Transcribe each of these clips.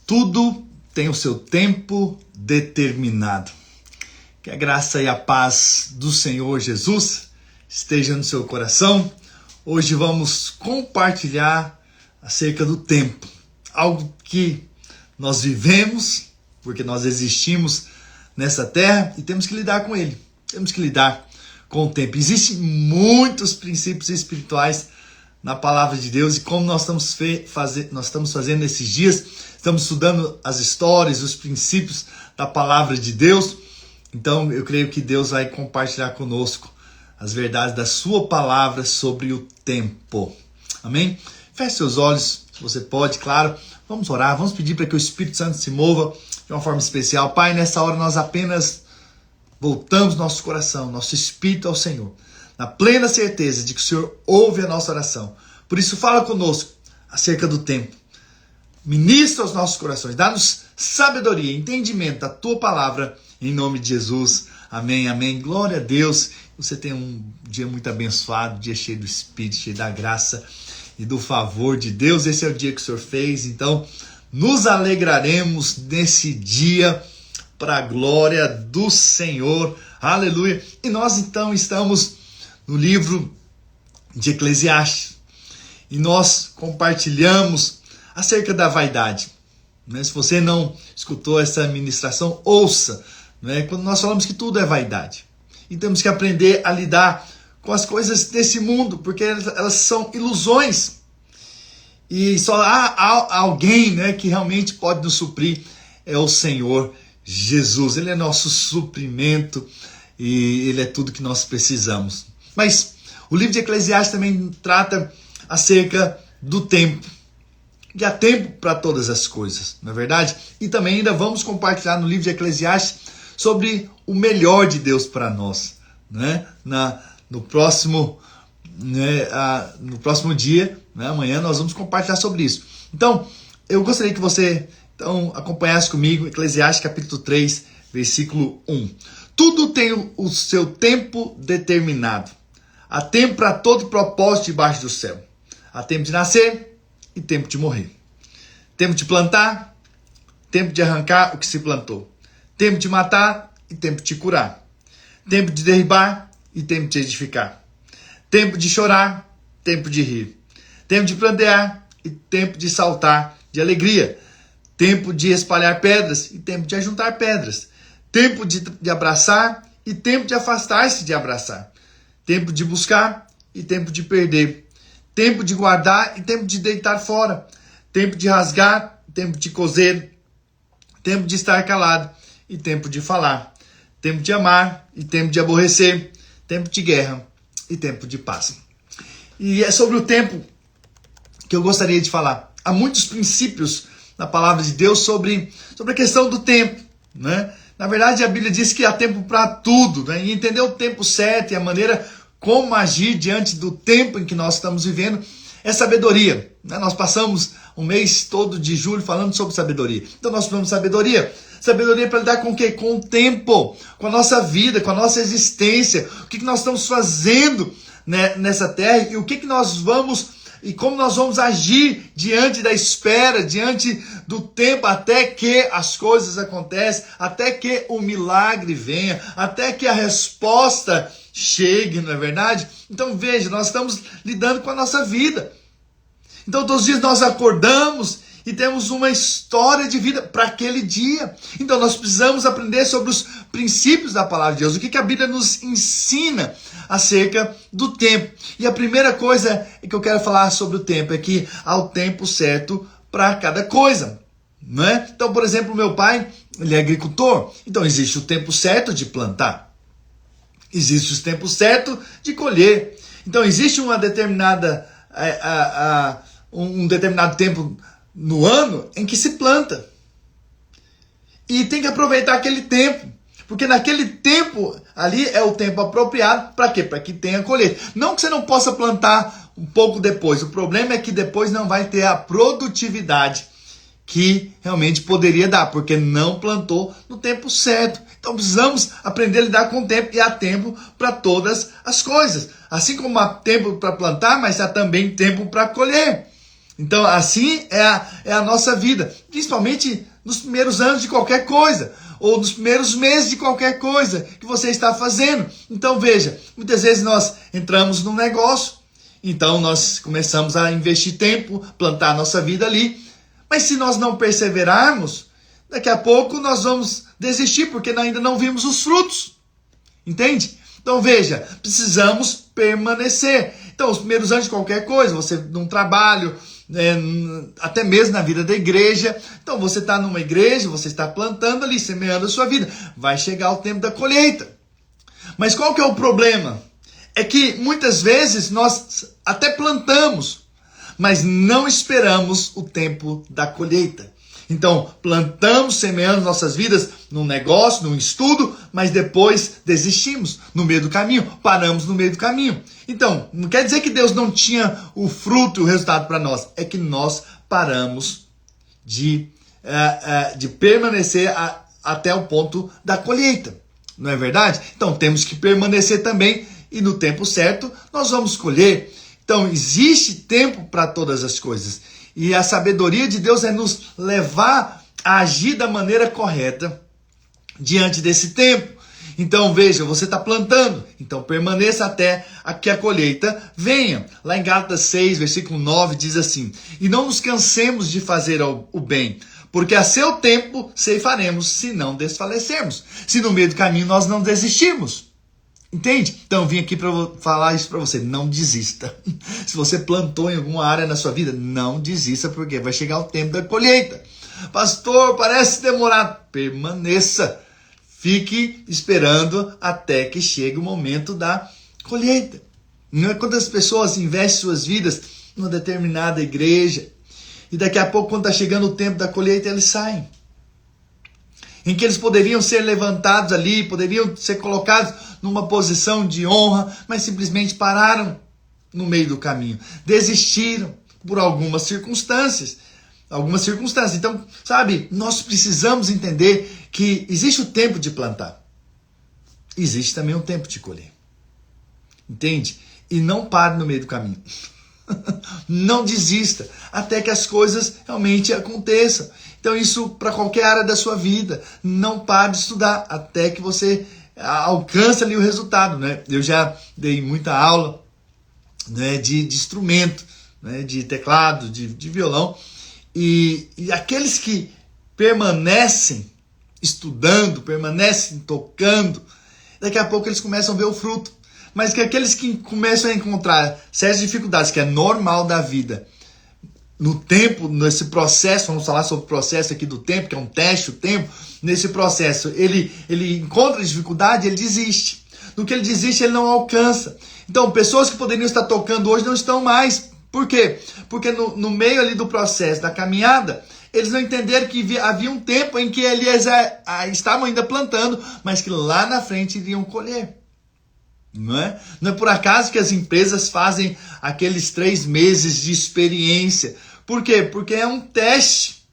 Tudo tem o seu tempo determinado. Que a graça e a paz do Senhor Jesus esteja no seu coração. Hoje vamos compartilhar acerca do tempo. Algo que nós vivemos, porque nós existimos nessa terra e temos que lidar com ele. Temos que lidar com o tempo. Existem muitos princípios espirituais na palavra de Deus e como nós estamos fazendo nesses dias, estamos estudando as histórias, os princípios da palavra de Deus. Então eu creio que Deus vai compartilhar conosco as verdades da sua palavra sobre o tempo. Amém? Feche seus olhos, se você pode, claro. Vamos orar, vamos pedir para que o Espírito Santo se mova de uma forma especial. Pai, nessa hora nós apenas voltamos nosso coração, nosso espírito ao Senhor, na plena certeza de que o Senhor ouve a nossa oração. Por isso fala conosco acerca do tempo. Ministra aos nossos corações, dá-nos sabedoria, entendimento da tua palavra, em nome de Jesus. Amém, amém. Glória a Deus. Você tem um dia muito abençoado, um dia cheio do Espírito, cheio da graça e do favor de Deus. Esse é o dia que o Senhor fez, então nos alegraremos nesse dia para a glória do Senhor. Aleluia. E nós então estamos no livro de Eclesiastes e nós compartilhamos acerca da vaidade. Se você não escutou essa ministração, ouça. Quando nós falamos que tudo é vaidade. E temos que aprender a lidar com as coisas desse mundo, porque elas são ilusões. E só há alguém que realmente pode nos suprir, é o Senhor Jesus. Ele é nosso suprimento e Ele é tudo que nós precisamos. Mas o livro de Eclesiastes também trata acerca do tempo. E há tempo para todas as coisas, não é verdade? E também ainda vamos compartilhar no livro de Eclesiastes sobre o melhor de Deus para nós, no próximo dia, amanhã nós vamos compartilhar sobre isso. Então, eu gostaria que você acompanhasse comigo Eclesiastes capítulo 3, versículo 1. Tudo tem o seu tempo determinado. Há tempo para todo propósito debaixo do céu. Há tempo de nascer e tempo de morrer. Tempo de plantar, tempo de arrancar o que se plantou. Tempo de matar e tempo de curar. Tempo de derribar e tempo de edificar. Tempo de chorar, tempo de rir. Tempo de prantear e tempo de saltar de alegria. Tempo de espalhar pedras e tempo de ajuntar pedras. Tempo de abraçar e tempo de afastar-se de abraçar. Tempo de buscar e tempo de perder. Tempo de guardar e tempo de deitar fora. Tempo de rasgar e tempo de coser. Tempo de estar calado e tempo de falar. Tempo de amar e tempo de aborrecer. Tempo de guerra e tempo de paz. E é sobre o tempo que eu gostaria de falar. Há muitos princípios na palavra de Deus sobre a questão do tempo. Na verdade, a Bíblia diz que há tempo para tudo. E entender o tempo certo e a maneira como agir diante do tempo em que nós estamos vivendo é sabedoria. Nós passamos um mês todo de julho falando sobre sabedoria. Então nós precisamos de sabedoria. Sabedoria para lidar com o quê? Com o tempo, com a nossa vida, com a nossa existência. O que nós estamos fazendo nessa terra e o que nós vamos e como nós vamos agir diante da espera, diante do tempo, até que as coisas aconteçam, até que o milagre venha, até que a resposta chegue, não é verdade? Então veja, nós estamos lidando com a nossa vida. Então todos os dias nós acordamos e temos uma história de vida para aquele dia. Então nós precisamos aprender sobre os princípios da palavra de Deus. O que a Bíblia nos ensina acerca do tempo. E a primeira coisa que eu quero falar sobre o tempo é que há o tempo certo para cada coisa. Então, por exemplo, meu pai, ele é agricultor. Então existe o tempo certo de plantar. Existe o tempo certo de colher. Então existe uma determinada, um determinado tempo no ano em que se planta. E tem que aproveitar aquele tempo. Porque naquele tempo ali é o tempo apropriado. Para quê? Para que tenha colheita. Não que você não possa plantar um pouco depois. O problema é que depois não vai ter a produtividade que realmente poderia dar. Porque não plantou no tempo certo. Então precisamos aprender a lidar com o tempo. E há tempo para todas as coisas. Assim como há tempo para plantar, mas há também tempo para colher. Então, assim é a nossa vida, principalmente nos primeiros anos de qualquer coisa, ou nos primeiros meses de qualquer coisa que você está fazendo. Então, veja, muitas vezes nós entramos num negócio, então nós começamos a investir tempo, plantar a nossa vida ali, mas se nós não perseverarmos, daqui a pouco nós vamos desistir, porque ainda não vimos os frutos, entende? Então, veja, precisamos permanecer. Então, os primeiros anos de qualquer coisa, você num trabalho, até mesmo na vida da igreja. Então, você está numa igreja, você está plantando ali, semeando a sua vida. Vai chegar o tempo da colheita. Mas qual que é o problema? É que muitas vezes nós até plantamos, mas não esperamos o tempo da colheita. Então, plantamos, semeamos nossas vidas num negócio, num estudo, mas depois desistimos no meio do caminho, paramos no meio do caminho. Então, não quer dizer que Deus não tinha o fruto e o resultado para nós, é que nós paramos de permanecer até o ponto da colheita, não é verdade? Então, temos que permanecer também e no tempo certo nós vamos colher. Então, existe tempo para todas as coisas. E a sabedoria de Deus é nos levar a agir da maneira correta diante desse tempo. Então, veja, você está plantando, então permaneça até que a colheita venha. Lá em Gálatas 6, versículo 9, diz assim: e não nos cansemos de fazer o bem, porque a seu tempo ceifaremos, se não desfalecermos. Se no meio do caminho nós não desistirmos. Entende? Então eu vim aqui para falar isso para você. Não desista. Se você plantou em alguma área na sua vida, não desista, porque vai chegar o tempo da colheita. Pastor, parece demorado. Permaneça. Fique esperando até que chegue o momento da colheita. Não é quando as pessoas investem suas vidas numa determinada igreja e daqui a pouco, quando está chegando o tempo da colheita, eles saem. Em que eles poderiam ser levantados ali, poderiam ser colocados numa posição de honra, mas simplesmente pararam no meio do caminho. Desistiram por algumas circunstâncias. Então, sabe, nós precisamos entender que existe o tempo de plantar. Existe também o tempo de colher. Entende? E não pare no meio do caminho. Não desista até que as coisas realmente aconteçam. Então isso para qualquer área da sua vida. Não pare de estudar até que você alcance ali o resultado, né? Eu já dei muita aula, né, de instrumento, né, de teclado, de violão. E aqueles que permanecem estudando, permanecem tocando, daqui a pouco eles começam a ver o fruto. Mas que aqueles que começam a encontrar certas dificuldades, que é normal da vida, no tempo, nesse processo, vamos falar sobre o processo aqui do tempo, que é um teste, o tempo, nesse processo, ele encontra dificuldade, ele desiste. No que ele desiste, ele não alcança. Então, pessoas que poderiam estar tocando hoje não estão mais. Por quê? Porque no meio ali do processo, da caminhada, eles não entenderam que havia um tempo em que eles estavam ainda plantando, mas que lá na frente iriam colher. Não é por acaso que as empresas fazem aqueles 3 meses de experiência. Por quê? Porque é um teste.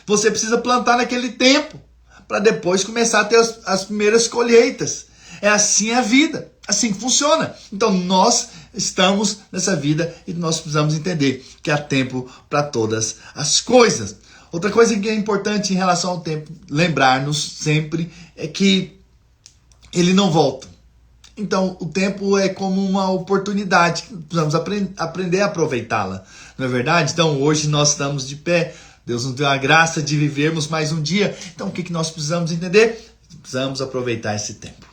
Você precisa plantar naquele tempo, para depois começar a ter as primeiras colheitas. É assim a vida, assim que funciona. Então nós estamos nessa vida e nós precisamos entender que há tempo para todas as coisas. Outra coisa que é importante em relação ao tempo, lembrar-nos sempre, é que ele não volta. Então, o tempo é como uma oportunidade, precisamos aprender a aproveitá-la, não é verdade? Então, hoje nós estamos de pé, Deus nos deu a graça de vivermos mais um dia. Então, o que nós precisamos entender? Precisamos aproveitar esse tempo.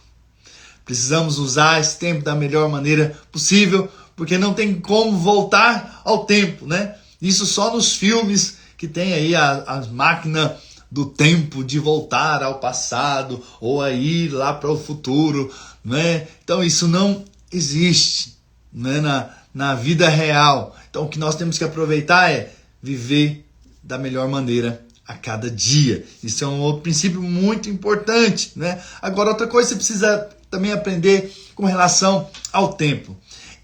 Precisamos usar esse tempo da melhor maneira possível, porque não tem como voltar ao tempo, né? Isso só nos filmes que tem aí a máquina do tempo de voltar ao passado ou a ir lá para o futuro, né? Então isso não existe, né, na vida real. Então o que nós temos que aproveitar é viver da melhor maneira a cada dia. Isso é um outro princípio muito importante, né? Agora, outra coisa que você precisa também aprender com relação ao tempo,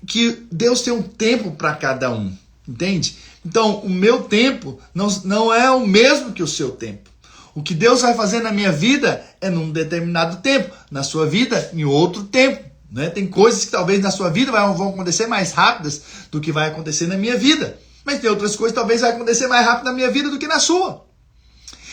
que Deus tem um tempo para cada um, entende? Então o meu tempo não é o mesmo que o seu tempo. O que Deus vai fazer na minha vida é num determinado tempo, na sua vida em outro tempo, né? Tem coisas que talvez na sua vida vão acontecer mais rápidas do que vai acontecer na minha vida. Mas tem outras coisas que talvez vai acontecer mais rápido na minha vida do que na sua.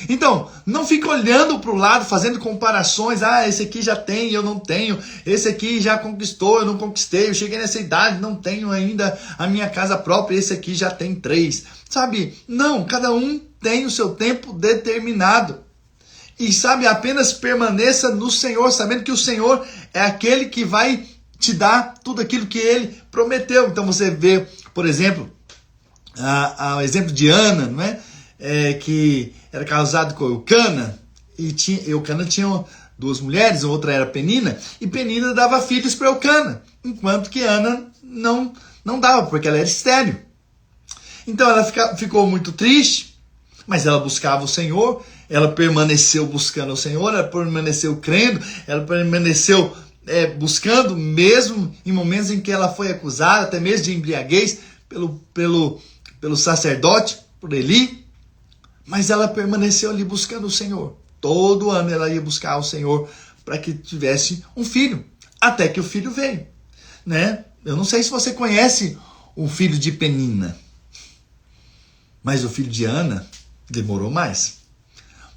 Então, não fique olhando para o lado, fazendo comparações. Esse aqui já tem, eu não tenho. Esse aqui já conquistou, eu não conquistei. Eu cheguei nessa idade, não tenho ainda a minha casa própria. Esse aqui já tem 3. Sabe? Não, cada um tem o seu tempo determinado. E sabe, apenas permaneça no Senhor, sabendo que o Senhor é aquele que vai te dar tudo aquilo que Ele prometeu. Então você vê, por exemplo, o exemplo de Ana, não é? Que era casado com Eucana, e Eucana tinha 2 mulheres, a outra era Penina, e Penina dava filhos para Eucana, enquanto que Ana não dava, porque ela era estéril. Então ela ficou muito triste, mas ela buscava o Senhor, ela permaneceu buscando o Senhor, ela permaneceu crendo, ela permaneceu buscando, mesmo em momentos em que ela foi acusada, até mesmo de embriaguez, pelo sacerdote, por Eli. Mas ela permaneceu ali buscando o Senhor. Todo ano ela ia buscar o Senhor para que tivesse um filho. Até que o filho veio. Né? Eu não sei se você conhece o filho de Penina. Mas o filho de Ana demorou mais.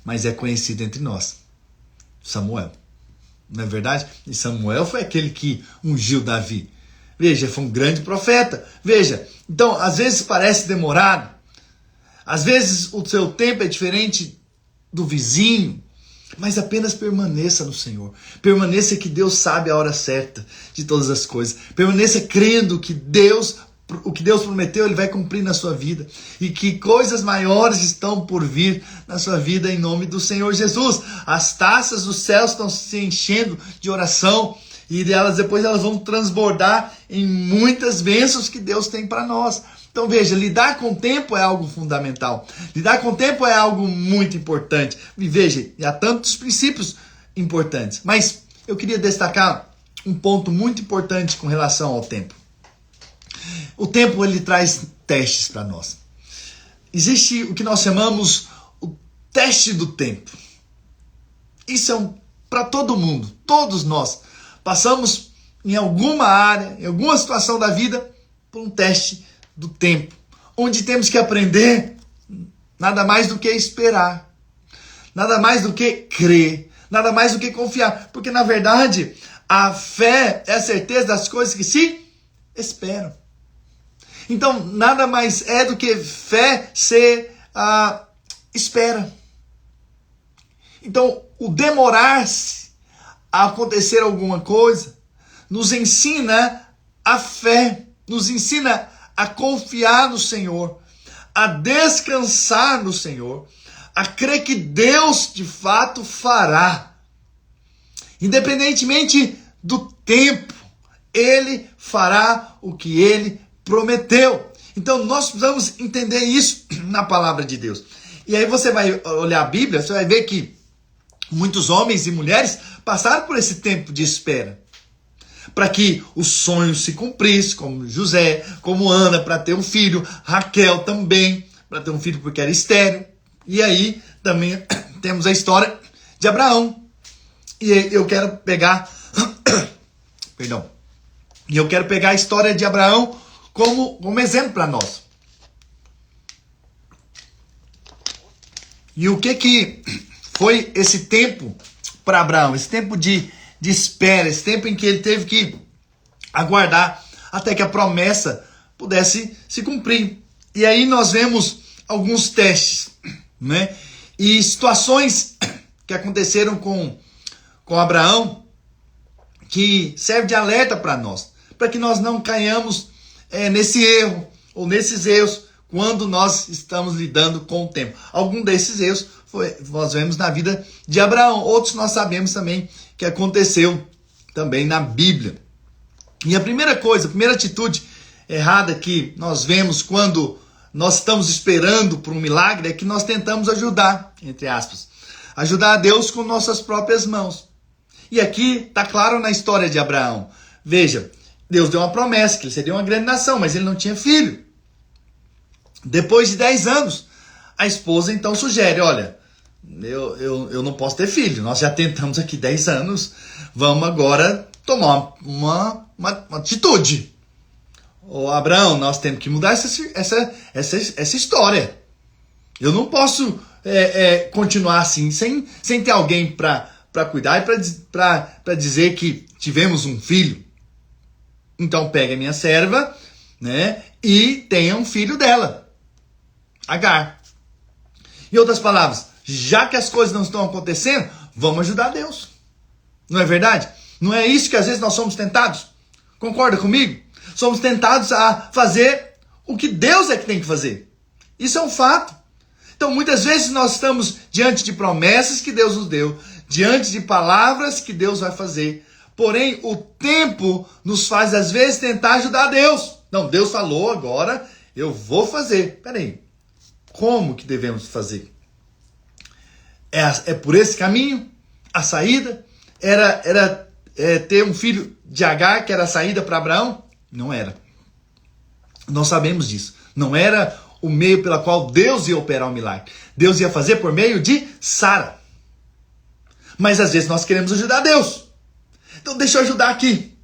Mas é conhecido entre nós. Samuel. Não é verdade? E Samuel foi aquele que ungiu Davi. Veja, foi um grande profeta. Veja, então às vezes parece demorado. Às vezes o seu tempo é diferente do vizinho, mas apenas permaneça no Senhor. Permaneça que Deus sabe a hora certa de todas as coisas. Permaneça crendo que o que Deus prometeu, Ele vai cumprir na sua vida. E que coisas maiores estão por vir na sua vida em nome do Senhor Jesus. As taças dos céus estão se enchendo de oração e depois elas vão transbordar em muitas bênçãos que Deus tem para nós. Então veja, lidar com o tempo é algo fundamental. Lidar com o tempo é algo muito importante. E veja, há tantos princípios importantes. Mas eu queria destacar um ponto muito importante com relação ao tempo. O tempo, ele traz testes para nós. Existe o que nós chamamos o teste do tempo. Isso é para todo mundo. Todos nós passamos em alguma área, em alguma situação da vida, por um teste do tempo, onde temos que aprender nada mais do que esperar, nada mais do que crer, nada mais do que confiar, porque na verdade a fé é a certeza das coisas que se esperam. Então nada mais é do que fé ser a espera. Então o demorar-se a acontecer alguma coisa nos ensina a fé, nos ensina a confiar no Senhor, a descansar no Senhor, a crer que Deus de fato fará. Independentemente do tempo, Ele fará o que Ele prometeu. Então nós precisamos entender isso na palavra de Deus. E aí você vai olhar a Bíblia, você vai ver que muitos homens e mulheres passaram por esse tempo de espera, para que os sonhos se cumprissem, como José, como Ana, para ter um filho, Raquel também, para ter um filho porque era estéril. E aí também temos a história de Abraão. E eu quero pegar, a história de Abraão como exemplo para nós. E o que foi esse tempo para Abraão, esse tempo de espera, esse tempo em que ele teve que aguardar até que a promessa pudesse se cumprir. E aí nós vemos alguns testes, né? E situações que aconteceram com Abraão, que serve de alerta para nós, para que nós não caiamos nesse erro, ou nesses erros, quando nós estamos lidando com o tempo. Algum desses erros nós vemos na vida de Abraão, outros nós sabemos também que aconteceu também na Bíblia. E a primeira atitude errada que nós vemos quando nós estamos esperando por um milagre é que nós tentamos ajudar, entre aspas, ajudar a Deus com nossas próprias mãos. E aqui está claro na história de Abraão. Veja, Deus deu uma promessa que ele seria uma grande nação, mas ele não tinha filho. Depois de 10 anos, a esposa então sugere, olha, eu não posso ter filho, nós já tentamos aqui 10 anos, vamos agora tomar uma atitude. Ô Abraão, nós temos que mudar essa história. Eu não posso continuar assim, sem ter alguém para cuidar e para dizer que tivemos um filho. Então pega a minha serva, né, e tenha um filho dela, Agar. Em outras palavras, já que as coisas não estão acontecendo, vamos ajudar Deus. Não é verdade? Não é isso que às vezes nós somos tentados? Concorda comigo? Somos tentados a fazer o que Deus é que tem que fazer. Isso é um fato. Então muitas vezes nós estamos diante de promessas que Deus nos deu, diante de palavras que Deus vai fazer. Porém, o tempo nos faz às vezes tentar ajudar Deus. Não, Deus falou, agora eu vou fazer. Peraí, como que devemos fazer? É por esse caminho? A saída? Era ter um filho de Agar, que era a saída para Abraão? Não era. Nós sabemos disso. Não era o meio pelo qual Deus ia operar o milagre. Deus ia fazer por meio de Sara. Mas às vezes nós queremos ajudar Deus. Então deixa eu ajudar aqui.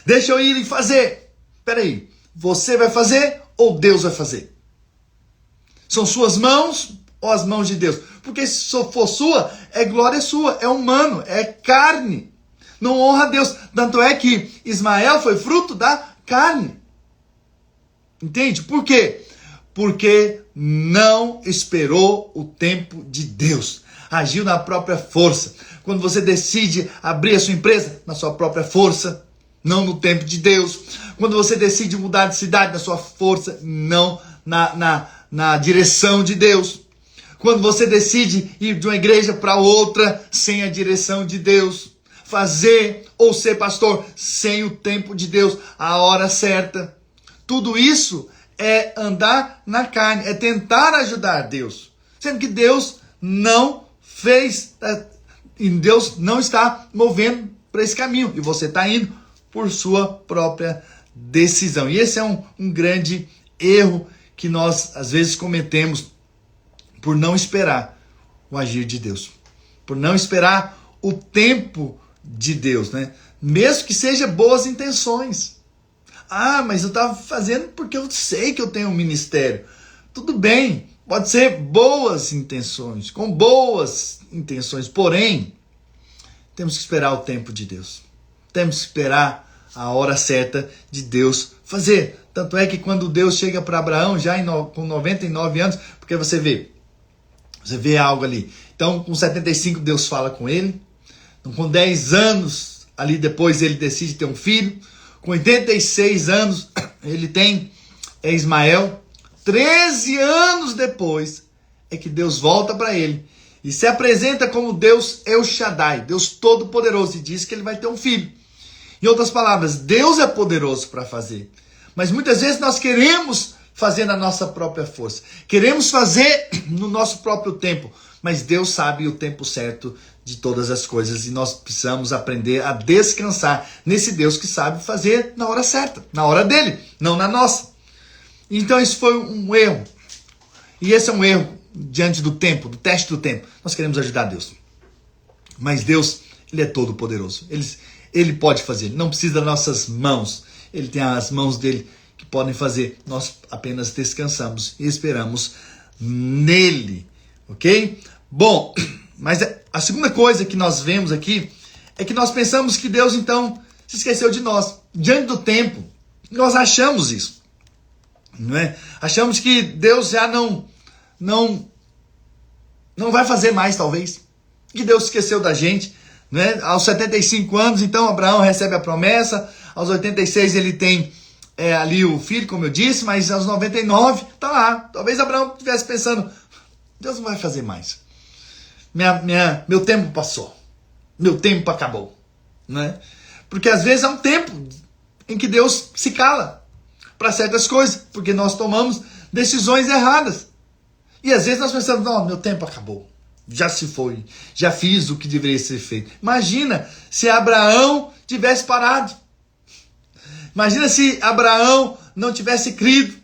Deixa eu ir e fazer. Peraí, você vai fazer ou Deus vai fazer? São suas mãos ou as mãos de Deus? Porque se for sua, é glória sua, é humano, é carne. Não honra a Deus. Tanto é que Ismael foi fruto da carne. Entende? Por quê? Porque não esperou o tempo de Deus. Agiu na própria força. Quando você decide abrir a sua empresa, na sua própria força, não no tempo de Deus. Quando você decide mudar de cidade, na sua força, não na direção de Deus. Quando você decide ir de uma igreja para outra, sem a direção de Deus. Fazer ou ser pastor, sem o tempo de Deus, a hora certa. Tudo isso é andar na carne, é tentar ajudar Deus. Sendo que Deus não fez, e Deus não está movendo para esse caminho. E você está indo por sua própria decisão. E esse é um grande erro que nós às vezes cometemos por não esperar o agir de Deus. Por não esperar o tempo de Deus, né? Mesmo que seja boas intenções. Ah, mas eu estava fazendo porque eu sei que eu tenho um ministério. Tudo bem, pode ser boas intenções, com boas intenções, porém, temos que esperar o tempo de Deus. Temos que esperar a hora certa de Deus fazer. Tanto é que quando Deus chega para Abraão, já com 99 anos, porque você vê algo ali. Então, com 75, Deus fala com ele. Então, com 10 anos, ali depois, ele decide ter um filho. Com 86 anos, ele tem Ismael. 13 anos depois, é que Deus volta para ele. E se apresenta como Deus El Shaddai, Deus Todo-Poderoso. E diz que ele vai ter um filho. Em outras palavras, Deus é poderoso para fazer. Mas muitas vezes nós queremos fazer na nossa própria força. Queremos fazer no nosso próprio tempo. Mas Deus sabe o tempo certo de todas as coisas. E nós precisamos aprender a descansar nesse Deus que sabe fazer na hora certa. Na hora dele, não na nossa. Então isso foi um erro. E esse é um erro diante do tempo, do teste do tempo. Nós queremos ajudar Deus. Mas Deus, Ele é todo poderoso. Ele pode fazer. Ele não precisa das nossas mãos. Ele tem as mãos dele que podem fazer. Nós apenas descansamos e esperamos nele. Ok? Bom, mas a segunda coisa que nós vemos aqui é que nós pensamos que Deus então se esqueceu de nós. Diante do tempo, nós achamos isso. Não é? Achamos que Deus já não vai fazer mais, talvez. Que Deus esqueceu da gente. Né? Aos 75 anos, então, Abraão recebe a promessa. Aos 86 ele tem ali o filho, como eu disse. Mas aos 99, tá lá. Talvez Abraão estivesse pensando, Deus não vai fazer mais. Meu tempo passou. Meu tempo acabou. Né? Porque às vezes há um tempo em que Deus se cala para certas coisas. Porque nós tomamos decisões erradas. E às vezes nós pensamos, não, meu tempo acabou. Já se foi. Já fiz o que deveria ser feito. Imagina se Abraão tivesse parado. Imagina se Abraão não tivesse crido,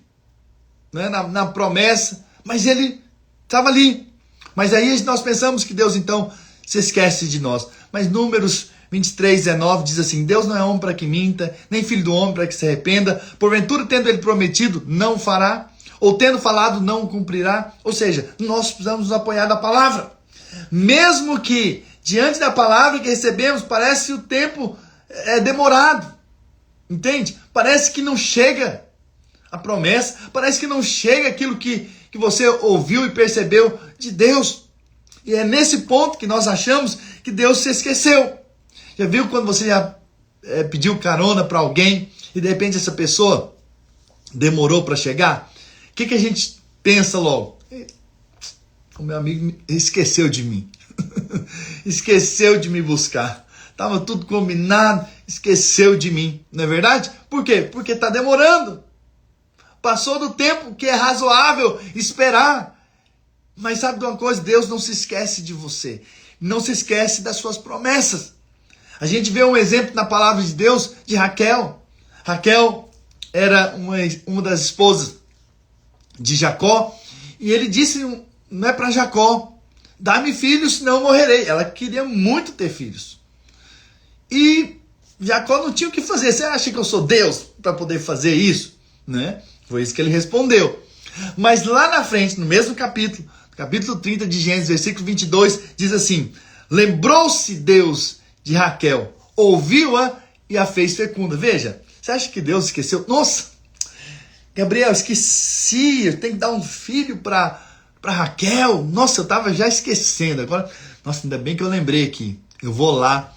né, na promessa. Mas ele estava ali. Mas aí nós pensamos que Deus então se esquece de nós. Mas Números 23:19 diz assim: Deus não é homem para que minta, nem filho do homem para que se arrependa. Porventura, tendo ele prometido, não fará? Ou tendo falado, não o cumprirá? Ou seja, nós precisamos nos apoiar da palavra. Mesmo que, diante da palavra que recebemos, parece que o tempo é demorado. Entende? Parece que não chega a promessa, parece que não chega aquilo que você ouviu e percebeu de Deus. E é nesse ponto que nós achamos que Deus se esqueceu. Já viu quando você já pediu carona para alguém e de repente essa pessoa demorou para chegar? O que a gente pensa logo? O meu amigo esqueceu de mim. Esqueceu de me buscar. Estava tudo combinado, esqueceu de mim. Não é verdade? Por quê? Porque está demorando. Passou do tempo que é razoável esperar. Mas sabe de uma coisa? Deus não se esquece de você. Não se esquece das suas promessas. A gente vê um exemplo na palavra de Deus de Raquel. Raquel era uma das esposas de Jacó. E ele disse, não é para Jacó: dá-me filhos, senão eu morrerei. Ela queria muito ter filhos. E Jacó não tinha o que fazer. Você acha que eu sou Deus para poder fazer isso? Né? Foi isso que ele respondeu. Mas lá na frente, no mesmo capítulo, capítulo 30 de Gênesis, versículo 22, diz assim: lembrou-se Deus de Raquel, ouviu-a e a fez fecunda. Veja, você acha que Deus esqueceu? Nossa, Gabriel, esqueci, eu tenho que dar um filho para Raquel. Nossa, eu estava já esquecendo. Agora, nossa, ainda bem que eu lembrei aqui. Eu vou lá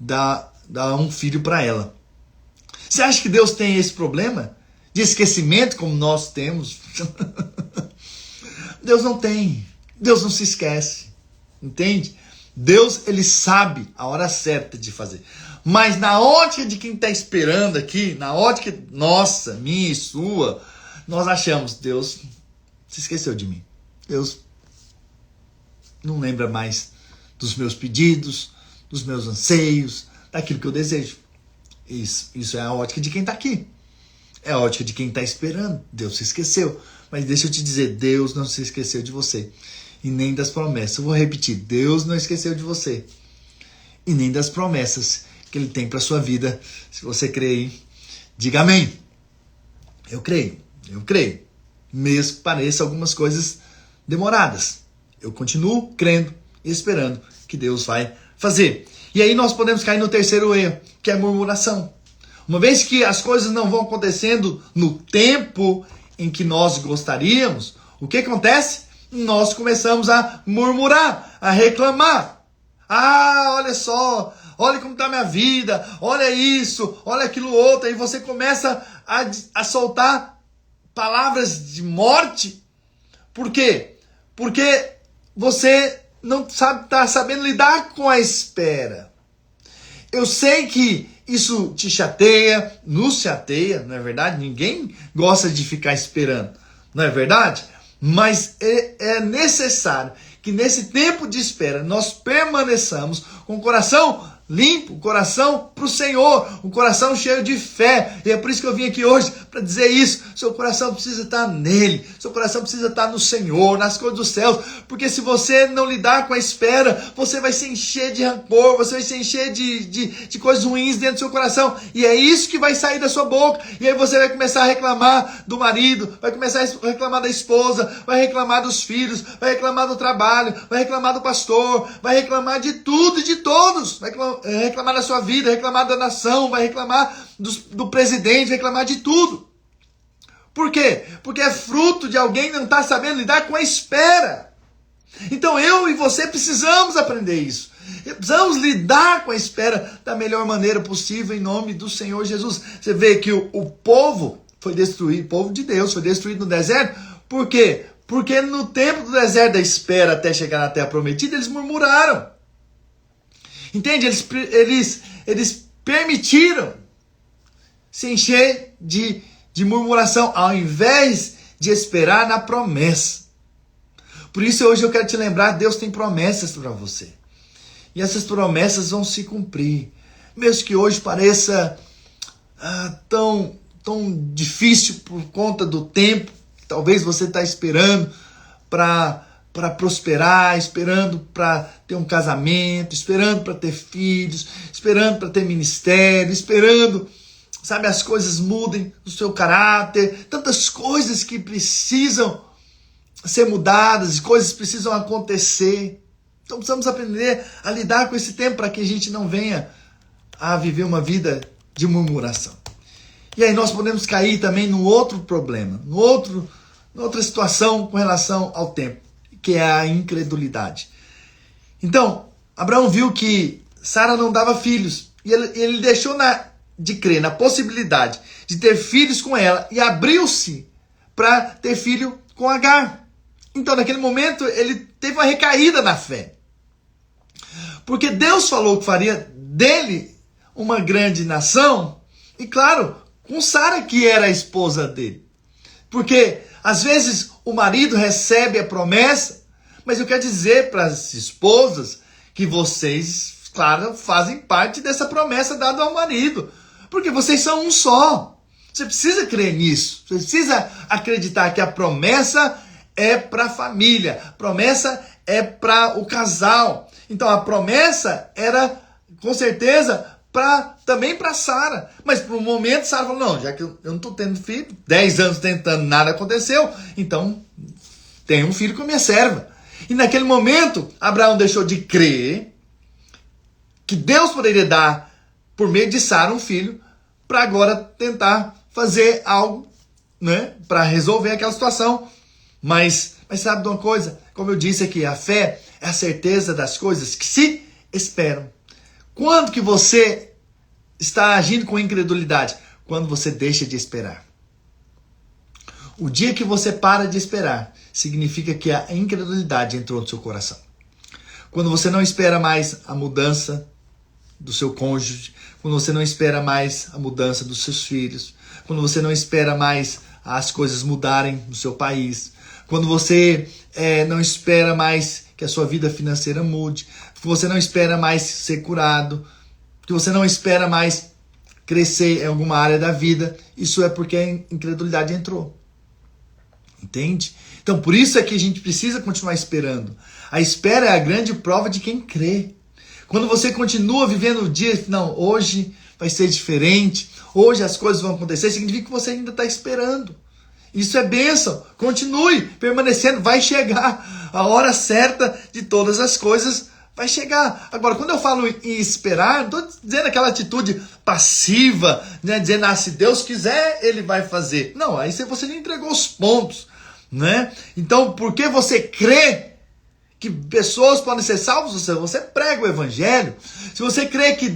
dar um filho para ela. Você acha que Deus tem esse problema de esquecimento como nós temos? Deus não tem. Deus não se esquece. Entende? Deus, ele sabe a hora certa de fazer. Mas na ótica de quem está esperando aqui, na ótica nossa, minha e sua, nós achamos: Deus se esqueceu de mim. Deus não lembra mais dos meus pedidos, dos meus anseios, daquilo que eu desejo. Isso é a ótica de quem está aqui. É a ótica de quem está esperando. Deus se esqueceu. Mas deixa eu te dizer, Deus não se esqueceu de você. E nem das promessas. Eu vou repetir, Deus não esqueceu de você. E nem das promessas que Ele tem para a sua vida. Se você crê aí, diga amém. Eu creio. Mesmo que pareça algumas coisas demoradas. Eu continuo crendo e esperando que Deus vai fazer. E aí nós podemos cair no terceiro erro, que é a murmuração. Uma vez que as coisas não vão acontecendo no tempo em que nós gostaríamos, o que acontece? Nós começamos a murmurar, a reclamar. Ah, olha só, olha como está a minha vida, olha isso, olha aquilo outro. E você começa a soltar palavras de morte. Por quê? Porque você não está sabendo lidar com a espera. Eu sei que isso te chateia, nos chateia, não é verdade? Ninguém gosta de ficar esperando, não é verdade? Mas é necessário que nesse tempo de espera nós permaneçamos com o coração limpo, o coração para o Senhor, um coração cheio de fé. E é por isso que eu vim aqui hoje para dizer isso. Seu coração precisa estar nele, seu coração precisa estar no Senhor, nas coisas dos céus, porque se você não lidar com a espera, você vai se encher de rancor, você vai se encher de coisas ruins dentro do seu coração, e é isso que vai sair da sua boca. E aí você vai começar a reclamar do marido, vai começar a reclamar da esposa, vai reclamar dos filhos, vai reclamar do trabalho, vai reclamar do pastor, vai reclamar de tudo e de todos, vai reclamar da sua vida, reclamar da nação, vai reclamar do presidente, vai reclamar de tudo. Por quê? Porque é fruto de alguém que não está sabendo lidar com a espera. Então eu e você precisamos aprender isso. Precisamos lidar com a espera da melhor maneira possível em nome do Senhor Jesus. Você vê que o povo foi destruído, o povo de Deus foi destruído no deserto. Por quê? Porque no tempo do deserto da espera até chegar na terra prometida, eles murmuraram. Entende? Eles permitiram se encher de murmuração, ao invés de esperar na promessa. Por isso hoje eu quero te lembrar, Deus tem promessas para você. E essas promessas vão se cumprir. Mesmo que hoje pareça tão difícil por conta do tempo, que talvez você está esperando para para prosperar, esperando para ter um casamento, esperando para ter filhos, esperando para ter ministério, esperando, sabe, as coisas mudem no seu caráter, tantas coisas que precisam ser mudadas, coisas precisam acontecer. Então precisamos aprender a lidar com esse tempo para que a gente não venha a viver uma vida de murmuração. E aí nós podemos cair também num outro problema, noutra situação com relação ao tempo, que é a incredulidade. Então, Abraão viu que Sara não dava filhos, e ele deixou de crer na possibilidade de ter filhos com ela, e abriu-se para ter filho com Agar. Então, naquele momento, ele teve uma recaída na fé. Porque Deus falou que faria dele uma grande nação, e claro, com Sara, que era a esposa dele. Porque, às vezes, o marido recebe a promessa, mas eu quero dizer para as esposas que vocês, claro, fazem parte dessa promessa dada ao marido. Porque vocês são um só. Você precisa crer nisso. Você precisa acreditar que a promessa é para a família. A promessa é para o casal. Então, a promessa era, com certeza, também para Sara. Mas por um momento Sara falou, não, já que eu não estou tendo filho, 10 anos tentando, nada aconteceu, então tenho um filho com a minha serva. E naquele momento, Abraão deixou de crer que Deus poderia dar, por meio de Sara, um filho, para agora tentar fazer algo, né, para resolver aquela situação. Mas sabe de uma coisa? Como eu disse aqui, a fé é a certeza das coisas que se esperam. Quando que você está agindo com incredulidade? Quando você deixa de esperar. O dia que você para de esperar, significa que a incredulidade entrou no seu coração. Quando você não espera mais a mudança do seu cônjuge, quando você não espera mais a mudança dos seus filhos, quando você não espera mais as coisas mudarem no seu país, quando você não espera mais que a sua vida financeira mude, que você não espera mais ser curado, que você não espera mais crescer em alguma área da vida, isso é porque a incredulidade entrou. Entende? Então, por isso é que a gente precisa continuar esperando. A espera é a grande prova de quem crê. Quando você continua vivendo o dia, não, hoje vai ser diferente, hoje as coisas vão acontecer, significa que você ainda está esperando. Isso é bênção. Continue permanecendo, vai chegar. A hora certa de todas as coisas vai chegar. Agora, quando eu falo em esperar, não estou dizendo aquela atitude passiva, né, dizendo, se Deus quiser, Ele vai fazer. Não, aí você já entregou os pontos, né? Então, porque você crê que pessoas podem ser salvas, você prega o evangelho. Se você crê que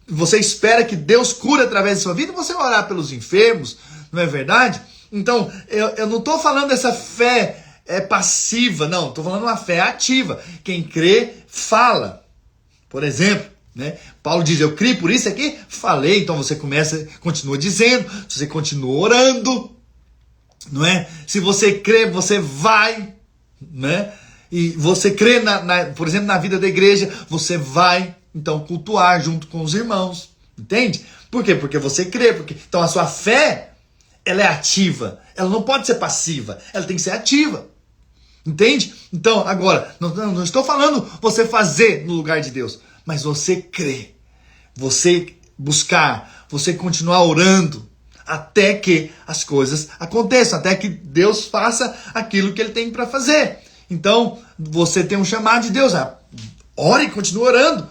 você espera que Deus cure através da sua vida, você vai orar pelos enfermos, não é verdade? Então, eu não estou falando dessa fé passiva, não, estou falando uma fé ativa. Quem crê, fala. Por exemplo, né? Paulo diz, eu criei, por isso aqui falei. Então você continua dizendo, você continua orando, não é? Se você crê, você vai, né? E você crê, por exemplo, na vida da igreja, você vai, então, cultuar junto com os irmãos, entende? Por quê? Porque você crê, então a sua fé, ela é ativa, ela não pode ser passiva, ela tem que ser ativa, entende? Então, agora, não estou falando você fazer no lugar de Deus, mas você crer, você buscar, você continuar orando, até que as coisas aconteçam, até que Deus faça aquilo que Ele tem para fazer. Então, você tem um chamado de Deus, ore e continue orando,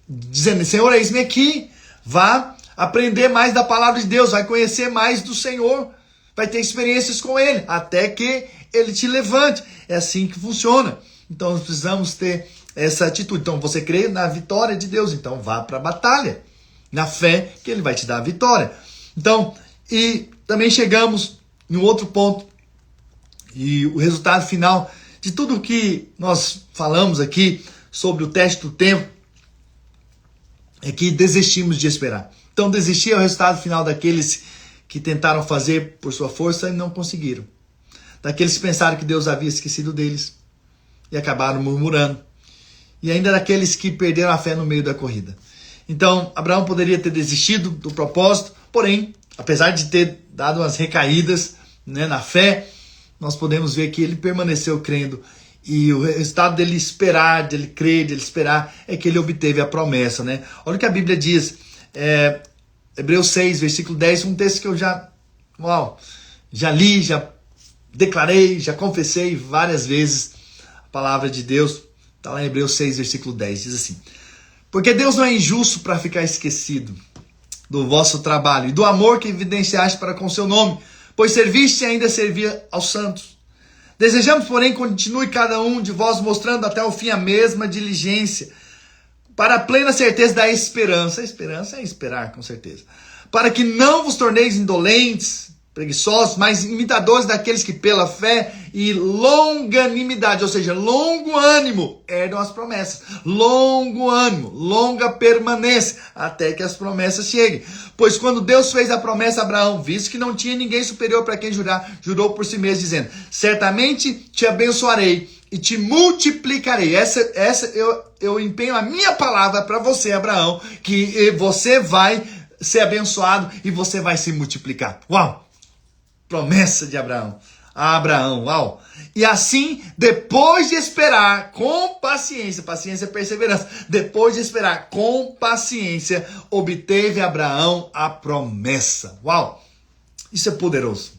dizendo, Senhor, eis-me aqui, vá aprender mais da palavra de Deus, vai conhecer mais do Senhor, vai ter experiências com Ele, até que Ele te levante. É assim que funciona. Então, nós precisamos ter essa atitude. Então, você crê na vitória de Deus, então vá para a batalha, na fé que Ele vai te dar a vitória. Então, e também chegamos em um outro ponto, e o resultado final de tudo que nós falamos aqui sobre o teste do tempo é que desistimos de esperar. Então, desistir é o resultado final daqueles que tentaram fazer por sua força e não conseguiram. Daqueles que pensaram que Deus havia esquecido deles e acabaram murmurando. E ainda daqueles que perderam a fé no meio da corrida. Então, Abraão poderia ter desistido do propósito, porém, apesar de ter dado umas recaídas, né, na fé, nós podemos ver que ele permaneceu crendo. E o resultado dele esperar, dele crer, dele esperar, é que ele obteve a promessa, né? Olha o que a Bíblia diz, Hebreus 6, versículo 10, um texto que eu já li, já declarei, já confessei várias vezes. A palavra de Deus está lá em Hebreus 6, versículo 10, diz assim: porque Deus não é injusto para ficar esquecido do vosso trabalho e do amor que evidenciaste para com seu nome, pois serviste e ainda servia aos santos. Desejamos, porém, continue cada um de vós mostrando até o fim a mesma diligência, para a plena certeza da esperança. A esperança é esperar, com certeza. Para que não vos torneis indolentes, preguiçosos, mas imitadores daqueles que pela fé e longanimidade, ou seja, longo ânimo, herdam as promessas. Longo ânimo, longa permanência, até que as promessas cheguem. Pois quando Deus fez a promessa a Abraão, visto que não tinha ninguém superior para quem jurar, jurou por si mesmo, dizendo: certamente te abençoarei e te multiplicarei. Eu empenho a minha palavra para você, Abraão, que você vai ser abençoado e você vai se multiplicar. Uau! Promessa de Abraão. Abraão, uau! E assim, depois de esperar com paciência, paciência é perseverança, depois de esperar com paciência, obteve Abraão a promessa. Uau! Isso é poderoso.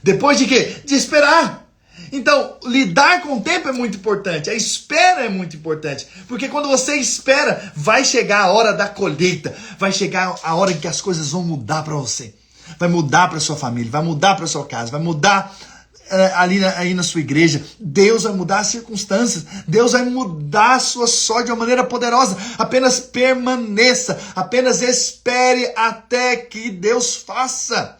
Depois de quê? De esperar. Então, lidar com o tempo é muito importante, a espera é muito importante, porque quando você espera, vai chegar a hora da colheita, vai chegar a hora em que as coisas vão mudar para você. Vai mudar para sua família, vai mudar para sua casa, vai mudar aí na sua igreja. Deus vai mudar as circunstâncias, Deus vai mudar a sua sorte de uma maneira poderosa. Apenas permaneça, apenas espere até que Deus faça,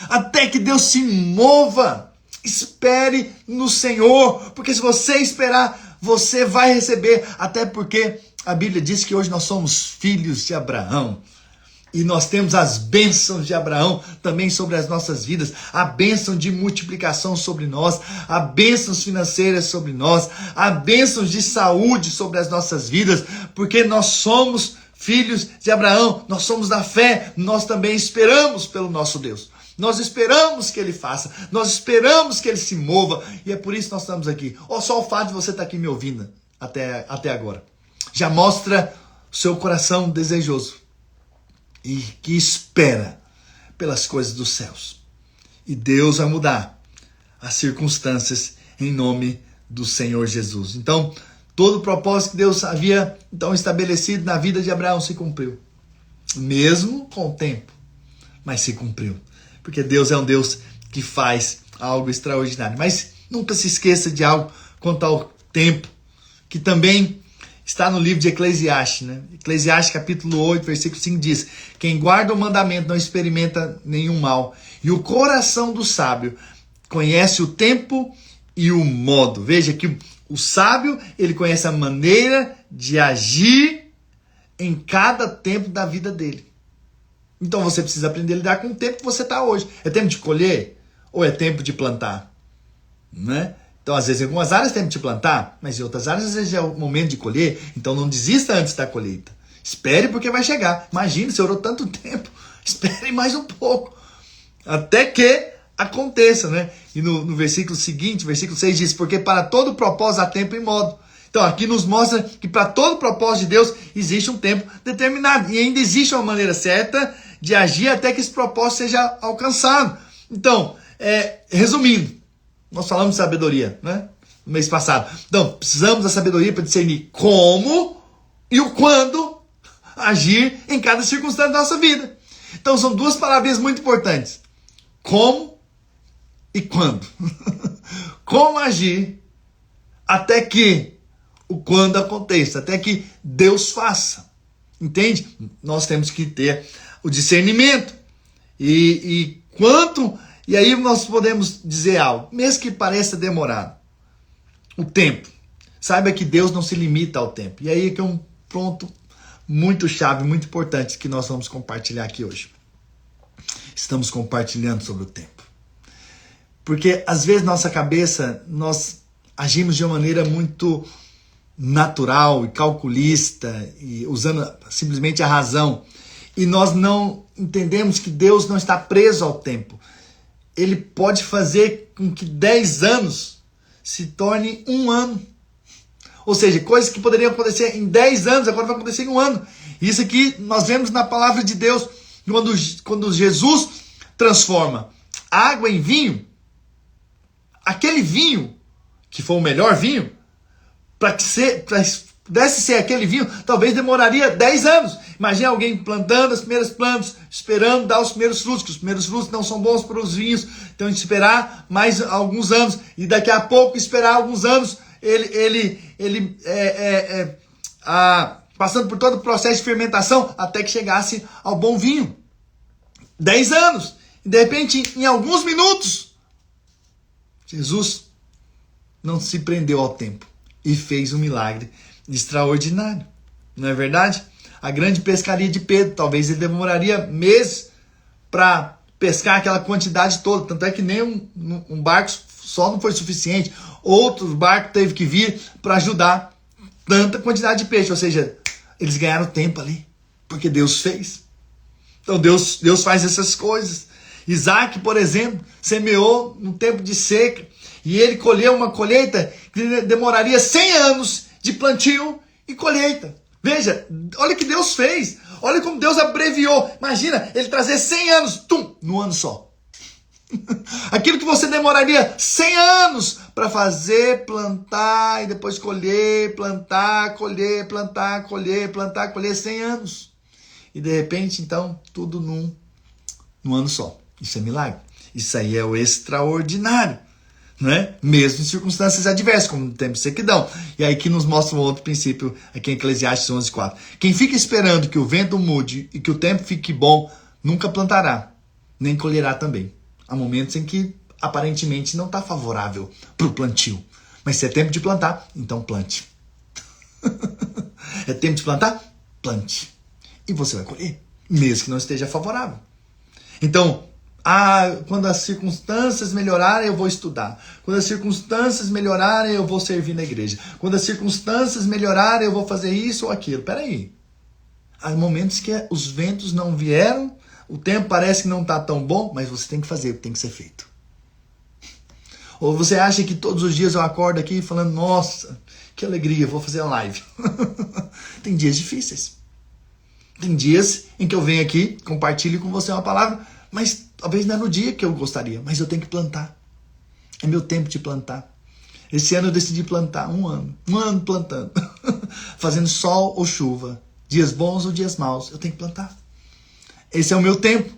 até que Deus se mova. Espere no Senhor, porque se você esperar, você vai receber, até porque a Bíblia diz que hoje nós somos filhos de Abraão. E nós temos as bênçãos de Abraão também sobre as nossas vidas, a bênção de multiplicação sobre nós, a bênçãos financeiras sobre nós, a bênçãos de saúde sobre as nossas vidas, porque nós somos filhos de Abraão, nós somos da fé, nós também esperamos pelo nosso Deus. Nós esperamos que Ele faça, nós esperamos que Ele se mova, e é por isso que nós estamos aqui. Só o fato de você estar aqui me ouvindo até agora já mostra o seu coração desejoso e que espera pelas coisas dos céus. E Deus vai mudar as circunstâncias em nome do Senhor Jesus. Então, todo o propósito que Deus havia então estabelecido na vida de Abraão se cumpriu. Mesmo com o tempo, mas se cumpriu. Porque Deus é um Deus que faz algo extraordinário. Mas nunca se esqueça de algo quanto ao tempo, que também está no livro de Eclesiastes, né? Eclesiastes capítulo 8, versículo 5 diz: quem guarda o mandamento não experimenta nenhum mal, e o coração do sábio conhece o tempo e o modo. Veja que o sábio, ele conhece a maneira de agir em cada tempo da vida dele. Então você precisa aprender a lidar com o tempo que você está hoje. É tempo de colher ou é tempo de plantar? Né? Então, às vezes, em algumas áreas é tempo de plantar, mas em outras áreas, às vezes, é o momento de colher. Então, não desista antes da colheita. Espere, porque vai chegar. Imagina, você orou tanto tempo. Espere mais um pouco. Até que aconteça, né? E no versículo seguinte, versículo 6 diz: porque para todo propósito há tempo e modo. Então, aqui nos mostra que para todo propósito de Deus existe um tempo determinado. E ainda existe uma maneira certa de agir até que esse propósito seja alcançado. Então, resumindo, nós falamos de sabedoria, né? No mês passado. Então, precisamos da sabedoria para discernir como e o quando agir em cada circunstância da nossa vida. Então, são duas palavrinhas muito importantes: como e quando. Como agir até que o quando aconteça, até que Deus faça. Entende? Nós temos que ter o discernimento. E quanto... E aí nós podemos dizer algo, mesmo que pareça demorado. O tempo. Saiba que Deus não se limita ao tempo. E aí é que é um ponto muito chave, muito importante que nós vamos compartilhar aqui hoje. Estamos compartilhando sobre o tempo. Porque às vezes nossa cabeça, nós agimos de uma maneira muito natural e calculista, e usando simplesmente a razão. E nós não entendemos que Deus não está preso ao tempo. ele pode fazer com que 10 anos se torne um ano. Ou seja, coisas que poderiam acontecer em 10 anos, agora vai acontecer em um ano. Isso aqui nós vemos na palavra de Deus, quando Jesus transforma água em vinho, aquele vinho, que foi o melhor vinho, para pudesse ser aquele vinho, talvez demoraria 10 anos. Imagina alguém plantando as primeiras plantas, esperando dar os primeiros frutos, que os primeiros frutos não são bons para os vinhos, então a gente esperar mais alguns anos, e daqui a pouco esperar alguns anos, passando por todo o processo de fermentação, até que chegasse ao bom vinho. 10 anos. E de repente, em alguns minutos, Jesus não se prendeu ao tempo e fez um milagre extraordinário. Não é verdade? A grande pescaria de Pedro, talvez ele demoraria meses para pescar aquela quantidade toda. Tanto é que nem um barco só não foi suficiente. Outro barco teve que vir para ajudar tanta quantidade de peixe. Ou seja, eles ganharam tempo ali, porque Deus fez. Então Deus faz essas coisas. Isaac, por exemplo, semeou no tempo de seca, e ele colheu uma colheita que demoraria 100 anos de plantio e colheita. Veja, olha o que Deus fez. Olha como Deus abreviou. Imagina, ele trazer 100 anos, no ano só. Aquilo que você demoraria 100 anos para fazer, plantar e depois colher, plantar, colher, plantar, colher, plantar, colher, 100 anos. E de repente, então, tudo num ano só. Isso é milagre. Isso aí é o extraordinário. Né? Mesmo em circunstâncias adversas, como no tempo de sequidão. E aí que nos mostra um outro princípio aqui em Eclesiastes 11:4. Quem fica esperando que o vento mude e que o tempo fique bom, nunca plantará, nem colherá também. Há momentos em que aparentemente não está favorável para o plantio. Mas se é tempo de plantar, então plante. É tempo de plantar? Plante. E você vai colher, mesmo que não esteja favorável. Então, quando as circunstâncias melhorarem, eu vou estudar. Quando as circunstâncias melhorarem, eu vou servir na igreja. Quando as circunstâncias melhorarem, eu vou fazer isso ou aquilo. Peraí. Há momentos que os ventos não vieram, o tempo parece que não está tão bom, mas você tem que fazer o que tem que ser feito. Ou você acha que todos os dias eu acordo aqui falando, nossa, que alegria, vou fazer uma live. Tem dias difíceis. Tem dias em que eu venho aqui, compartilho com você uma palavra, mas talvez não é no dia que eu gostaria, mas eu tenho que plantar. É meu tempo de plantar. Esse ano eu decidi plantar um ano plantando. Fazendo sol ou chuva, dias bons ou dias maus, eu tenho que plantar. Esse é o meu tempo.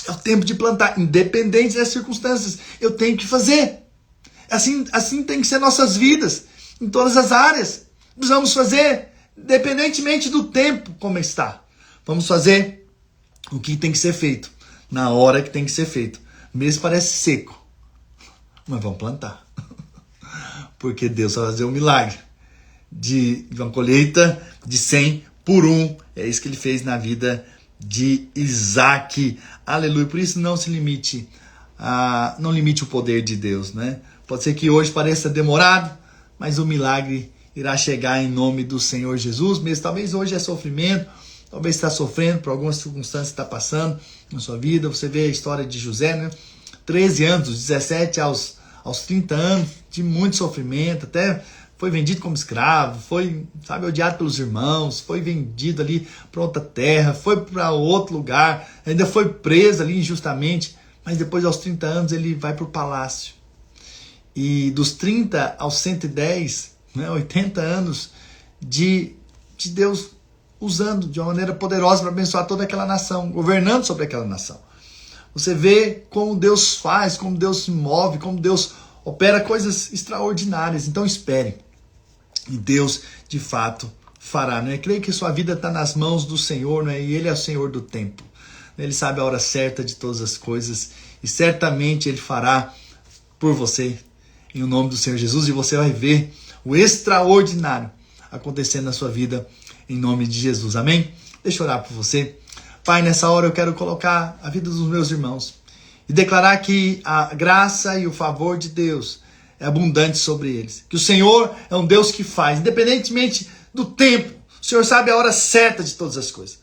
É o tempo de plantar, independente das circunstâncias. Eu tenho que fazer. Assim tem que ser nossas vidas, em todas as áreas. Precisamos fazer, independentemente do tempo como está. Vamos fazer o que tem que ser feito, na hora que tem que ser feito. Mesmo parece seco, mas vamos plantar. Porque Deus vai fazer um milagre de uma colheita de 100 por 1. É isso que ele fez na vida de Isaac. Aleluia. Por isso não se limite, não limite o poder de Deus, né? Pode ser que hoje pareça demorado, mas o milagre irá chegar em nome do Senhor Jesus. Mesmo talvez hoje é sofrimento, talvez está sofrendo por algumas circunstâncias que está passando na sua vida. Você vê a história de José, né? 13 anos, dos 17 aos 30 anos, de muito sofrimento, até foi vendido como escravo, foi, odiado pelos irmãos, foi vendido ali para outra terra, foi para outro lugar, ainda foi preso ali injustamente, mas depois aos 30 anos ele vai para o palácio. E dos 30 aos 110, 80 anos de Deus usando de uma maneira poderosa para abençoar toda aquela nação, governando sobre aquela nação. Você vê como Deus faz, como Deus se move, como Deus opera coisas extraordinárias. Então espere. E Deus, de fato, fará. Não é? Creio que sua vida está nas mãos do Senhor, não é? E Ele é o Senhor do tempo. Ele sabe a hora certa de todas as coisas. E certamente Ele fará por você, em nome do Senhor Jesus. E você vai ver o extraordinário acontecendo na sua vida, em nome de Jesus. Amém? Deixa eu orar por você. Pai, nessa hora eu quero colocar a vida dos meus irmãos e declarar que a graça e o favor de Deus é abundante sobre eles. Que o Senhor é um Deus que faz, independentemente do tempo. O Senhor sabe a hora certa de todas as coisas.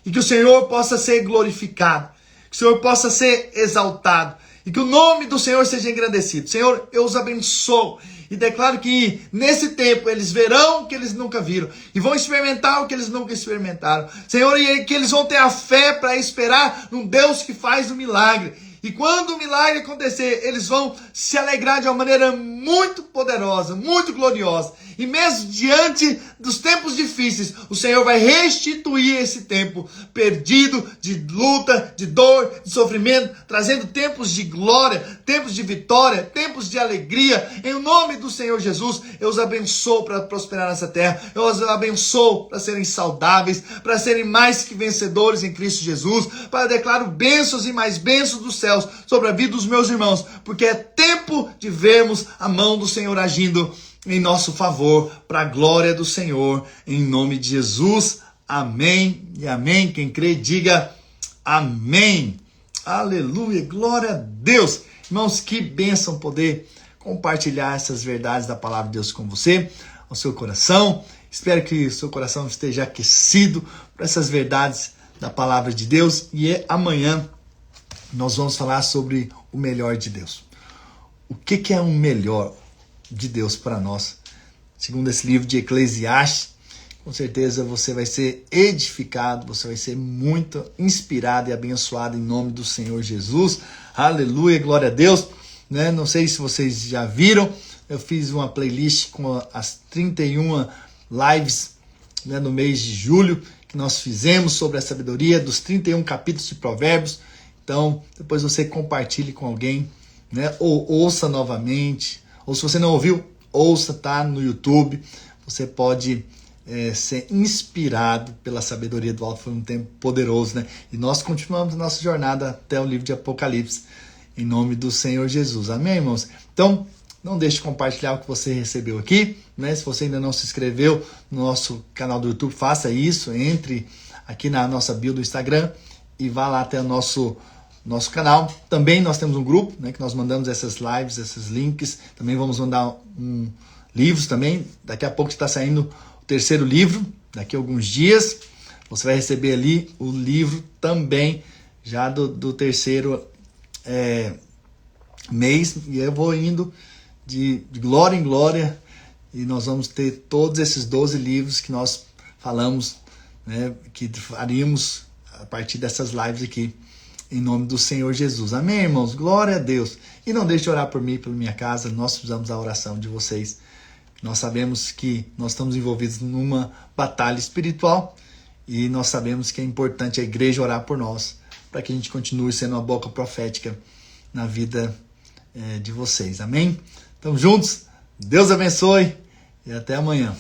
E que o Senhor possa ser glorificado. Que o Senhor possa ser exaltado. e que o nome do Senhor seja engrandecido. Senhor, eu os abençoo e declaro que nesse tempo eles verão o que eles nunca viram e vão experimentar o que eles nunca experimentaram. Senhor, e que eles vão ter a fé para esperar num Deus que faz o milagre. E quando o milagre acontecer, eles vão se alegrar de uma maneira muito poderosa, muito gloriosa. E mesmo diante dos tempos difíceis, o Senhor vai restituir esse tempo perdido de luta, de dor, de sofrimento, trazendo tempos de glória, tempos de vitória, tempos de alegria. Em nome do Senhor Jesus, eu os abençoo para prosperar nessa terra. Eu os abençoo para serem saudáveis, para serem mais que vencedores em Cristo Jesus, para declarar bênçãos e mais bênçãos dos céus sobre a vida dos meus irmãos, porque é tempo de vermos a mão do Senhor agindo em nosso favor, para a glória do Senhor, em nome de Jesus. Amém e amém. Quem crê, diga amém. Aleluia, glória a Deus. Irmãos, que bênção poder compartilhar essas verdades da palavra de Deus com você, ao seu coração. Espero que o seu coração esteja aquecido por essas verdades da palavra de Deus. E amanhã nós vamos falar sobre o melhor de Deus. O que é o melhor de Deus para nós? Segundo esse livro de Eclesiastes, com certeza você vai ser edificado, você vai ser muito inspirado e abençoado em nome do Senhor Jesus. Aleluia, glória a Deus. Não sei se vocês já viram, eu fiz uma playlist com as 31 lives no mês de julho, que nós fizemos sobre a sabedoria dos 31 capítulos de Provérbios. Então, depois você compartilhe com alguém, ou ouça novamente, ou se você não ouviu, ouça, tá no YouTube. Você pode ser inspirado pela sabedoria do alto. Foi um tempo poderoso, E nós continuamos a nossa jornada até o livro de Apocalipse, em nome do Senhor Jesus. Amém, irmãos? Então, não deixe de compartilhar o que você recebeu aqui, Se você ainda não se inscreveu no nosso canal do YouTube, faça isso, entre aqui na nossa bio do Instagram e vá lá até o nosso canal. Também nós temos um grupo, que nós mandamos essas lives, esses links. Também vamos mandar livros também. Daqui a pouco está saindo o terceiro livro, daqui a alguns dias. Você vai receber ali o livro também, já do terceiro mês. E eu vou indo de glória em glória. E nós vamos ter todos esses 12 livros que nós falamos, que faríamos a partir dessas lives aqui, em nome do Senhor Jesus. Amém, irmãos? Glória a Deus. E não deixe de orar por mim, pela minha casa. Nós precisamos da oração de vocês. Nós sabemos que nós estamos envolvidos numa batalha espiritual e nós sabemos que é importante a igreja orar por nós, para que a gente continue sendo uma boca profética na vida de vocês. Amém? Então, juntos, Deus abençoe e até amanhã.